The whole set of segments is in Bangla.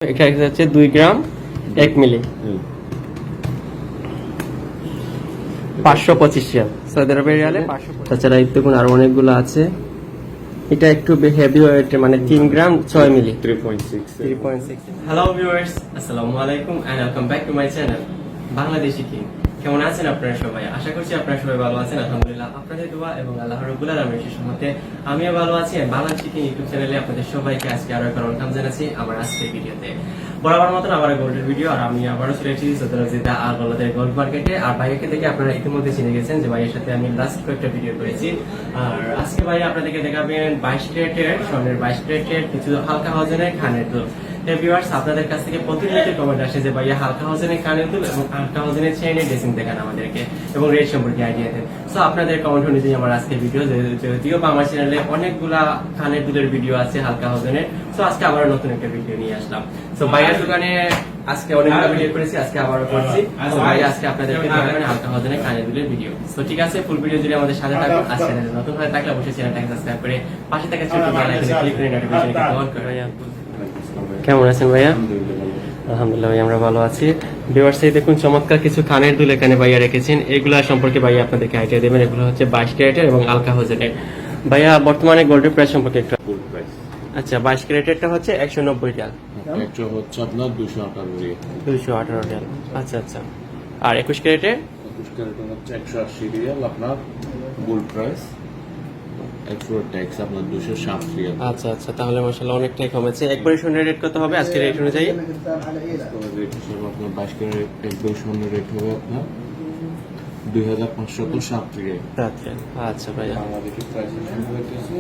এখানে হচ্ছে 2 গ্রাম 1 মিলি 525 রিয়াল সৌদি আরবের রিয়ালে 500। তাছাড়া দেখুন আরো অনেকগুলো আছে। এটা একটু হেভি ওয়েট, মানে 3 গ্রাম 6 মিলি 3.6। হ্যালো ভিউয়ার্স, আসসালামু আলাইকুম and welcome back to my channel Bangladeshi king. কেমন আছেন আপনারা সবাই? আশা করছি আপনারা সবাই ভালো আছেন। আলহামদুলিল্লাহ, আপনাদের দোয়া এবং আল্লাহর রাব্বুল আলামিনের সহমতে আমিও ভালো আছি। বাংলাদেশি কিং ইউটিউব চ্যানেলে আপনাদের সবাইকে আজকে আরো একবার ওয়েলকাম জানাচ্ছি আমার আজকের ভিডিওতে। বরাবর মতন আবার গোল্ডের ভিডিও, আর আমি আবারও চলে এসেছি সৌদি আরব আর গোল্ডের গোল্ড মার্কেটে। আর ভাইকে দেখে আপনারা ইতিমধ্যে চিনে গেছেন যে ভাইয়ের সাথে আমি লাস্ট কয়েকটা ভিডিও করেছি। আর আজকে ভাই আপনাদেরকে দেখাবেন 22 ক্যারেটের স্বর্ণের 22 ক্যারেটের কিছু হালকা ওজনের কানের দুল। ভিউয়ার্স, আপনাদের কাছ থেকে প্রতিনিয়ত কমেন্ট আসে যে ভাইয়া হালকা ওজনের কানের দুল এবং হালকা ওজনের চেইনের ড্রেসিং দেখান আমাদেরকে এবং রেট সম্পর্কে আইডিয়া দেন। সো আপনাদের কমেন্ট অনুযায়ী আমার আজকের ভিডিও, যদিও আমার চ্যানেলে অনেকগুলা কানের দুলের ভিডিও আছে হালকা ওজনের। সো আজকে আবার নতুন একটা ভিডিও নিয়ে আসলাম। সো ভাইয়ার দোকানে আজকে অনেকগুলো ভিডিও করেছি, আজকে আবারও করছি। তো ভাইয়া আজকে আপনাদেরকে দেখাবেন হালকা ওজনের কানের দুলের ভিডিও। সো ঠিক আছে, ফুল ভিডিও জুড়ে আমাদের সাথে থাকুন। আর চ্যানেলে নতুন হয়ে থাকলে অবশ্যই চ্যানেলটাকে সাবস্ক্রাইব করে পাশে থাকা ছোট্ট বেল আইকনে ক্লিক করে নোটিফিকেশনকে অন করে। কেমন আছেন ভাইয়া? আলহামদুলিল্লাহ ভাই, আমরা ভালো আছি। ভিউয়ার্স, এই দেখুন চমৎকার কিছু কানের দুল এখানে ভাইয়া রেখেছেন। এগুলা সম্পর্কে ভাইয়া আপনাদেরকে আইডিয়া দেবেন। এগুলো হচ্ছে 22 ক্যারেটের এবং আলকা হোজেনের। ভাইয়া বর্তমানে গোল্ডের প্রাইস সম্পর্কে একটু। আচ্ছা, 22 ক্যারেটেরটা হচ্ছে 190 রিয়াল, এটা হচ্ছে আপনার 218 রিয়াল। 218 রিয়াল, আচ্ছা আচ্ছা। আর 21 ক্যারেটের 21 ক্যারেটের হচ্ছে 180 রিয়াল আপনার গোল্ড প্রাইস। এক্সপোর্ট ট্যাক্স আপনার 207 রিয়াল। আচ্ছা আচ্ছা, তাহলে মাশাআল্লাহ অনেকটাই কমেছে। একবারে সোনার রেট কত হবে আজকে রেট অনুযায়ী? রেট হিসেবে আপনার 22 ক্যারেট একদম সোনার রেট হবে আপনার 2507 রিয়াল। আচ্ছা ভাইয়া, বাংলাদেশি প্রাইস হিসেবে হইতেছে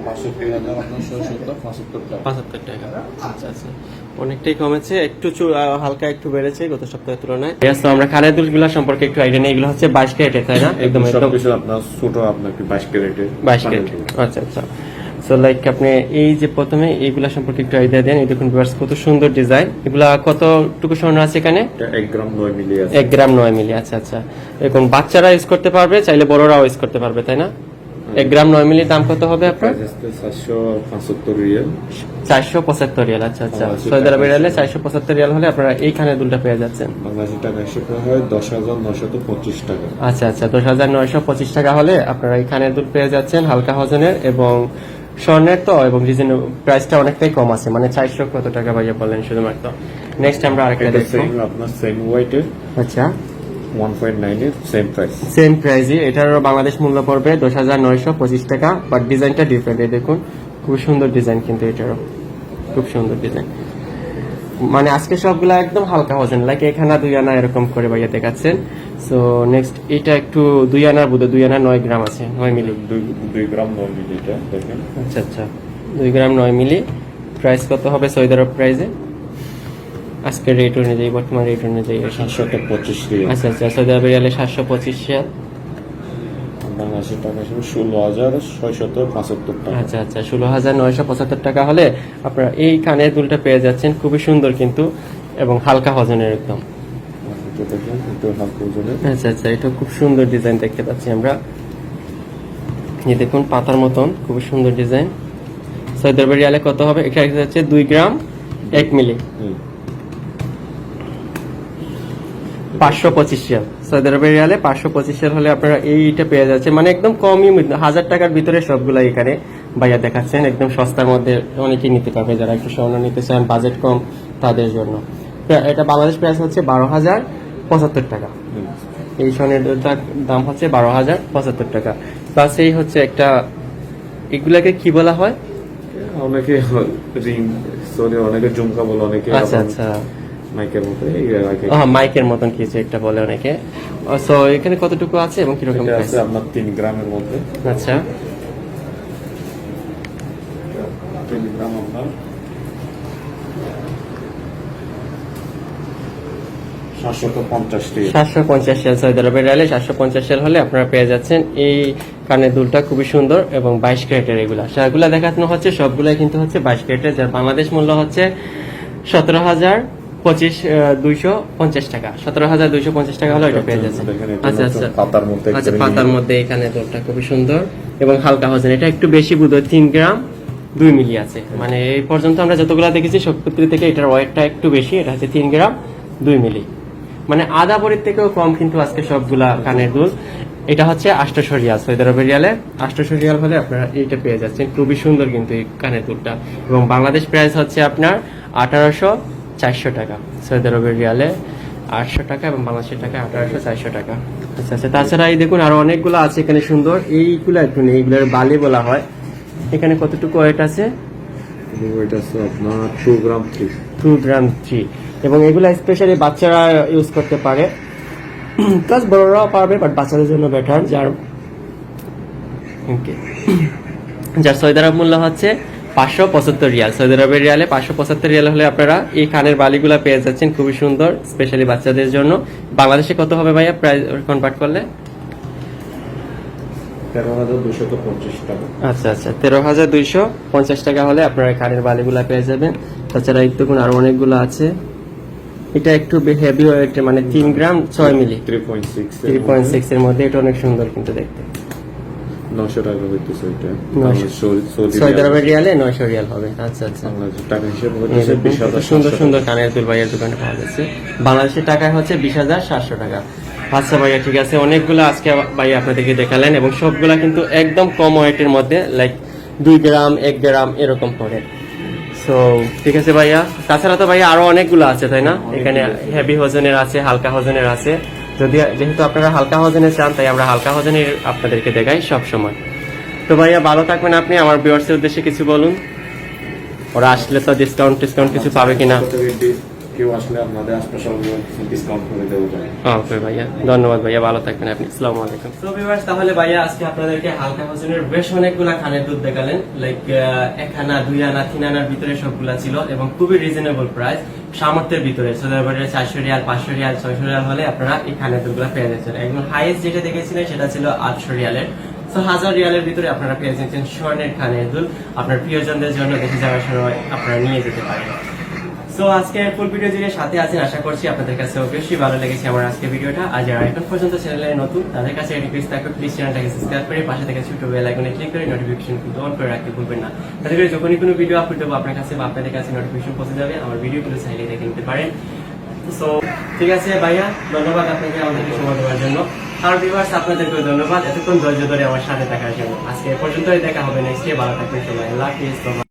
65,000 আপনার 675 টাকা। 75 টাকা, আচ্ছা আচ্ছা, অনেকটাই কমেছে। একটু হালকা একটু বেড়েছে গত সপ্তাহের তুলনায়। তো আমরা কানের দুলগুলো সম্পর্কে একটু আইডিয়া নেই। এগুলো হচ্ছে 22 ক্যারেটের, তাই না? একদম সবকিছু আপনার ছোট আপনার 22 ক্যারেটের। 22 ক্যারেট, আচ্ছা আচ্ছা। সো লাইক আপনি এই যে প্রথমে এইগুলা সম্পর্কে একটু আইডিয়া দেন। এই দেখুন ভিউয়ার্স, কত সুন্দর ডিজাইন। এগুলা কতটুকু স্বর্ণ আছে এখানে? 1 গ্রাম 9 মিলি আছে। 1 গ্রাম 9 মিলি, আচ্ছা আচ্ছা। এখন বাচ্চারা ইউজ করতে পারবে, চাইলে বড়রাও ইউজ করতে পারবে, তাই না? 1 গ্রাম 9 মিলি দাম কত হবে আপনার? 475 রিয়াল। 475 রিয়াল, আচ্ছা আচ্ছা। সৌদি আরবের রিয়ালে 475 রিয়াল হলে আপনারা এই কানের দুলটা পেয়ে যাচ্ছেন। বাংলাদেশি টাকা হিসেবে হয় 10,925 টাকা। আচ্ছা আচ্ছা, 10,925 টাকা হলে আপনারা এই কানের দুল পেয়ে যাচ্ছেন হালকা ওজনের এবং স্বর্ণের। তো এবং ডিজাইন প্রাইসটা অনেকটাই কম আছে, মানে 400 কত টাকা ভাইয়া বললেন শুধুমাত্র। নেক্সট আমরা আরেকটা দেখব। আপনার সেম ওয়েটের, আচ্ছা 1.9 এর সেম প্রাইস। সেম প্রাইসই। এটারও বাংলাদেশ মূল্য পড়বে 10,925 টাকা, বাট ডিজাইনটা ডিফারেন্ট। এই দেখুন খুব সুন্দর ডিজাইন, কিন্তু এটারও খুব সুন্দর ডিজাইন। মানে আজকে সবগুলা একদম হালকা ওজন, লাইক 1 আনা 2 আনা এরকম করে ভাইয়া দেখাচ্ছেন। সো নেক্সট এটা একটু 2 আনার বুধ, 2 আনা 9 গ্রাম আছে, 9 মিলি। 2 গ্রাম 9 মিলি এটা দেখেন। আচ্ছা আচ্ছা, 2 গ্রাম 9 মিলি। প্রাইস কত হবে সৌদি আরব প্রাইসে আজকের রেট অনুযায়ী, বর্তমান রেট অনুযায়ী? 725 রিয়াল। আচ্ছা আচ্ছা, সৌদি আরবের রিয়ালে 725 রিয়াল। বাংলাদেশি টাকা হিসেবে 16,675 টাকা। আচ্ছা আচ্ছা, 16,975 টাকা হলে আপনারা এই কানের দুলটা পেয়ে যাচ্ছেন। খুবই সুন্দর কিন্তু এবং হালকা ওজনের একদম। এটা দেখেন, এটা হালকা ওজনের। আচ্ছা আচ্ছা, এটা খুব সুন্দর ডিজাইন দেখতে পাচ্ছি আমরা। এই দেখুন পাতার মতন খুবই সুন্দর ডিজাইন। সৌদি আরবের রিয়ালে কত হবে? এটা হচ্ছে 2 গ্রাম 1 মিলি 525 রিয়াল। সৌদি আরবের রিয়ালে 525 রিয়াল হলে আপনারা এইটা পেয়ে যাচ্ছে, মানে একদম কমই, 1000 টাকার ভিতরে সবগুলা এখানে ভাইয়া দেখাচ্ছেন। একদম সস্তার মধ্যে অনেকেই নিতে পারবে, যারা একটু স্বর্ণ নিতে চান, বাজেট কম তাদের জন্য। এটা বাংলাদেশ প্রাইস হচ্ছে 12,075 টাকা। এই স্বর্ণের দাম হচ্ছে 12,075 টাকা। প্লাস এই হচ্ছে একটা, এগুলাকে কি বলা হয়? অনেকে রিং, সরি অনেকে ঝুমকা বলে, অনেকে আচ্ছা আচ্ছা, মাইকের মতো। মাইকের মতন কিছু একটা বলে অনেকে। সো এখানে কতটুকু আছে এবং কিরকম এটা প্রাইস? আছে আপনার 3 গ্রামের মধ্যে। আচ্ছা 3 গ্রাম আপনার 750 রিয়াল। 750 রিয়াল। সৌদি আরবের রিয়ালে 750 রিয়াল হলে আপনারা পেয়ে যাচ্ছেন এই কানের দুলটা। খুবই সুন্দর এবং 22 ক্যারেটের। এগুলা সেগুলা দেখানো হচ্ছে সবগুলাই কিন্তু হচ্ছে 22 ক্যারেটের, যার বাংলাদেশ মূল্য হচ্ছে 17,250 টাকা। 17,250 টাকা হলে এটা পেয়ে যাচ্ছে। আচ্ছা আচ্ছা, পাতার মধ্যে। আচ্ছা পাতার মধ্যে এই কানের দুলটা খুবই সুন্দর এবং হালকা ওজন। এটা একটু বেশি বুধ, 3 গ্রাম 2 মিলি আছে। মানে এই পর্যন্ত আমরা যতগুলো দেখেছি সবক্ষেত্রে থেকে এটার ওয়েটটা একটু বেশি, এটা হচ্ছে 3 গ্রাম 2 মিলি, মানে আধা ভরির থেকেও কম কিন্তু আজকে সবগুলা কানের দুল। এটা হচ্ছে 800 রিয়াল, সৌদি আরবের রিয়ালে 800 রিয়াল হলে আপনারা এইটা পেয়ে যাচ্ছেন। খুবই সুন্দর কিন্তু এই কানের দুলটা, এবং বাংলাদেশ প্রাইস হচ্ছে আপনার 1800-400 টাকা, সৌদি আরবের রিয়ালে 800 টাকা এবং বাংলাদেশের টাকা 1800-400 টাকা। আচ্ছা আচ্ছা, তাছাড়া এই দেখুন আরো অনেকগুলো আছে এখানে সুন্দর, এইগুলো একটু নেই, এইগুলোর বালি বলা হয়। এখানে কতটুকু ওয়েট আছে? ওয়েট আছে আপনার 2 গ্রাম 3। 2 গ্রাম 3, এবং এগুলো স্পেশালি বাচ্চারা ইউজ করতে পারে, প্লাস বড়রাও পারবে, বাট বাচ্চাদের জন্য বেটার। যার সৌদি আরব মূল্য হচ্ছে 575 রিয়াল, সৌদি আরবের রিয়ালে 575 রিয়াল হলে আপনারা এই কানের বালিগুলা পেয়ে যাচ্ছেন, খুবই সুন্দর, স্পেশালি বাচ্চাদের জন্য। বাংলাদেশে কত হবে ভাইয়া প্রাইস কনভার্ট করলে? 13,250 টাকা। আচ্ছা আচ্ছা, 13,250 টাকা হলে আপনারা এই কানের বালিগুলা পেয়ে যাবেন। তাছাড়া এই দেখুন আরো অনেকগুলো আছে। এটা একটু হেভি ওয়েট, মানে 3 গ্রাম 6 মিলি, 3.6 এর মধ্যে। এটা অনেক সুন্দর কিন্তু দেখতে। 900 টাকা হইতেছে এটা। 900 সৌদি আরবের রিয়ালে 900 রিয়াল হবে। আচ্ছা আচ্ছা, বাংলাদেশের টাকা হিসেবে এই হচ্ছে দেখুন, 20,700 সুন্দর সুন্দর কানের দুল ভাইয়ের দোকানে পাওয়া যাচ্ছে। বাংলাদেশের টাকায় হচ্ছে 20,700 টাকা। আচ্ছা ভাইয়া, ঠিক আছে, অনেকগুলো আজকে ভাইয়া আপনাদেরকে দেখালেন, এবং সবগুলা কিন্তু একদম কম ওয়েটের মধ্যে, লাইক 2 গ্রাম 1 গ্রাম এরকম পড়ে। সো ঠিক আছে ভাইয়া, তাছাড়া তো ভাইয়া আরো অনেকগুলো আছে তাই না? এখানে হেভি ওজনের আছে, হালকা ওজনের আছে। যেহেতু আপনারা হালকা ওজনের চান, তাই আমরা হালকা ওজনের আপনাদেরকে দেখাই সব সময়। তো ভাইয়া ভালো থাকবেন আপনি। আমার ভিউয়ার্সের উদ্দেশ্যে কিছু বলুন, ওরা আসলে তো ডিসকাউন্ট কিছু পাবে কিনা? কেউ আসলে আপনাদের আশপাশে ডিসকাউন্ট করে দেবো যায়। ওকে ভাইয়া, ধন্যবাদ ভাইয়া, ভালো থাকবেন আপনি। আসসালামু আলাইকুম। তো ভিউয়ার্স, তাহলে ভাইয়া আজকে আপনাদেরকে হালকা ওজনের বেশ অনেকগুলা কানের দুধ দেখালেন, লাইক 1 আনা 2 আনা 3 আনার ভিতরে সবগুলা ছিল, এবং খুবই রিজনেবল প্রাইস, সামর্থ্যের ভিতরে। সৌদি আরবের 400 রিয়াল 500 রিয়াল 600 রিয়াল হলে আপনারা এই কানের দুধগুলা পেয়ে যাচ্ছেন। একদম হাইয়েস্ট যেটা দেখেছিলেন সেটা ছিল 800 রিয়ালের। তো 1000 রিয়ালের ভিতরে আপনারা পেয়ে যাচ্ছেন স্বর্ণের কানের দুল, আপনার প্রিয়জনদের জন্য দেখে যাওয়ার সময় আপনারা নিয়ে যেতে পারেন। সো আজকে ফুল ভিডিও জুড়ে সাথে আছেন, আশা করছি আপনাদের কাছে অবশ্যই ভালো লেগেছে আমার আজকে ভিডিওটা। আর যারা এখন পর্যন্ত চ্যানেলে নতুন, তাদের কাছে রিকোয়েস্ট থাকবে প্লিজ চ্যানেলটাকে সাবস্ক্রাইব করে পাশে থেকে ছোট বেল আইকনে ক্লিক করে নোটিফিকেশন অন করে রাখতে ভুলবেন না। তাতে করে যখনই কোনো ভিডিও আপলোড দেবো আপনার কাছে বা আপনাদের কাছে নোটিফিকেশন পৌঁছে যাবে, আমার ভিডিওগুলো চাইলে দেখে নিতে পারেন। সো ঠিক আছে ভাইয়া, ধন্যবাদ আপনাকে আমাদেরকে সময় দেওয়ার জন্য। আর ভিউয়ার্স, আপনাদেরকেও ধন্যবাদ এতক্ষণ ধৈর্য ধরে আমার সাথে থাকার জন্য। আজকে এ পর্যন্তই, দেখা হবে নেক্সট ডে। ভালো থাকবেন সবাই, আল্লাহ হাফেজ।